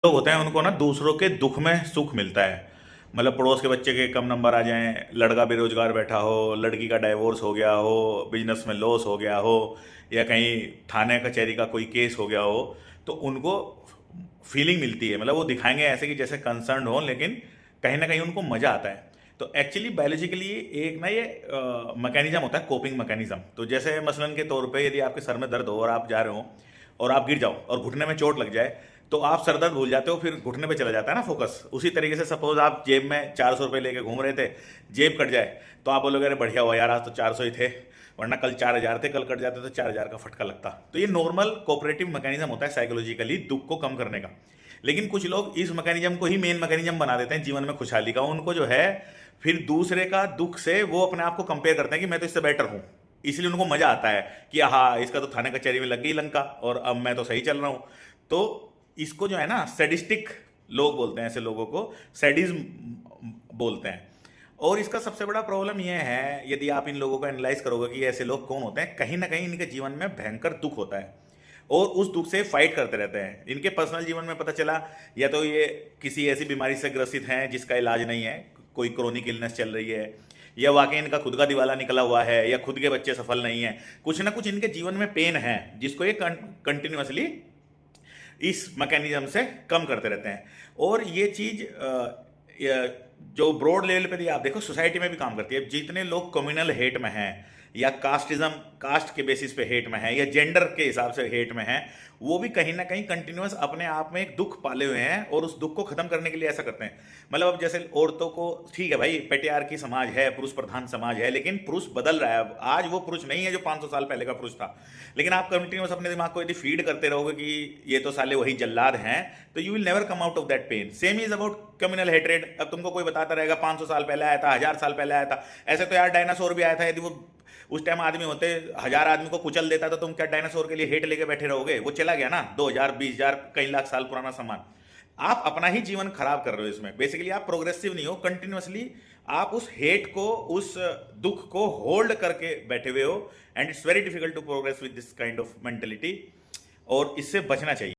लोग होते हैं उनको ना दूसरों के दुख में सुख मिलता है। मतलब पड़ोस के बच्चे के कम नंबर आ जाएं, लड़का बेरोजगार बैठा हो, लड़की का डाइवोर्स हो गया हो, बिजनेस में लॉस हो गया हो, या कहीं थाने कचहरी का कोई केस हो गया हो, तो उनको फीलिंग मिलती है। मतलब वो दिखाएंगे ऐसे कि जैसे कंसर्न हो, लेकिन कहीं ना कहीं उनको मजा आता है। तो एक्चुअली बायोलॉजिकली एक ना ये मैकेनिज्म होता है, कोपिंग मैकेनिज्म। तो जैसे मसलन के तौर पे यदि आपके सर में दर्द हो और आप जा रहे हो और आप गिर जाओ और घुटने में चोट लग जाए, तो आप सर दर्द भूल जाते हो, फिर घुटने पे चला जाता है ना फोकस। उसी तरीके से सपोज आप जेब में 400 रुपये लेके घूम रहे थे, जेब कट जाए, तो आप बोलोगे अरे बढ़िया हुआ यार, आज तो 400 ही थे, वरना कल 4000 थे, कल कट जाते तो 4000 का फटका लगता। तो ये नॉर्मल कोऑपरेटिव मैकेनिज्म होता है साइकोलॉजिकली दुख को कम करने का। लेकिन कुछ लोग इस मैकेनिज्म को ही मेन मैकेनिज्म बना देते हैं जीवन में खुशहाली का। उनको जो है फिर दूसरे का दुख से वो अपने आप को कंपेयर करते हैं कि मैं तो इससे बेटर हूं, इसलिए उनको मजा आता है कि हाँ इसका तो थाने कचहरी में लग गई लंका और अब मैं तो सही चल रहा हूं। तो इसको जो है ना सैडिस्टिक लोग बोलते हैं, ऐसे लोगों को सैडिज्म बोलते हैं। और इसका सबसे बड़ा प्रॉब्लम यह है, यदि आप इन लोगों को एनालाइज करोगे कि ऐसे लोग कौन होते हैं, कहीं ना कहीं इनके जीवन में भयंकर दुख होता है और उस दुख से फाइट करते रहते हैं। इनके पर्सनल जीवन में पता चला या तो ये किसी ऐसी बीमारी से ग्रसित हैं जिसका इलाज नहीं है, कोई क्रोनिक इलनेस चल रही है, या वाकई इनका खुद का दिवाला निकला हुआ है, या खुद के बच्चे सफल नहीं है, कुछ ना कुछ इनके जीवन में पेन है जिसको ये कंटिन्यूसली इस मैकेनिज्म से कम करते रहते हैं। और ये चीज जो ब्रॉड लेवल पे भी आप देखो सोसाइटी में भी काम करती है। जितने लोग कम्युनल हेट में हैं, या कास्टिज्म, कास्ट के बेसिस पे हेट में है, या जेंडर के हिसाब से हेट में है, वो भी कहीं ना कहीं कंटिन्यूस अपने आप में एक दुख पाले हुए हैं और उस दुख को खत्म करने के लिए ऐसा करते हैं। मतलब अब जैसे औरतों को, ठीक है भाई पेट्रियार्की समाज है, पुरुष प्रधान समाज है, लेकिन पुरुष बदल रहा है। अब आज वो पुरुष नहीं है जो 500 साल पहले का पुरुष था। लेकिन आप कंटिन्यूस अपने दिमाग को यदि फीड करते रहोगे कि ये तो साले वही जल्लाद हैं, तो you will never come out of that pain. Same is about communal hatred. अब तुमको कोई बताता रहेगा 500 साल पहले आया था, 1000 साल पहले आया था, ऐसे तो यार डायनासोर भी आया था। यदि वो उस टाइम आदमी होते 1000 आदमी को कुचल देता, तो तुम क्या डायनासोर के लिए हेट लेके बैठे रहोगे? वो चला गया ना, 2000 20000 कई लाख साल पुराना सामान। आप अपना ही जीवन खराब कर रहे हो इसमें। बेसिकली आप प्रोग्रेसिव नहीं हो, कंटिन्यूसली आप उस हेट को, उस दुख को होल्ड करके बैठे हुए हो। And it's very difficult to progress with this kind of mentality, और इससे बचना चाहिए।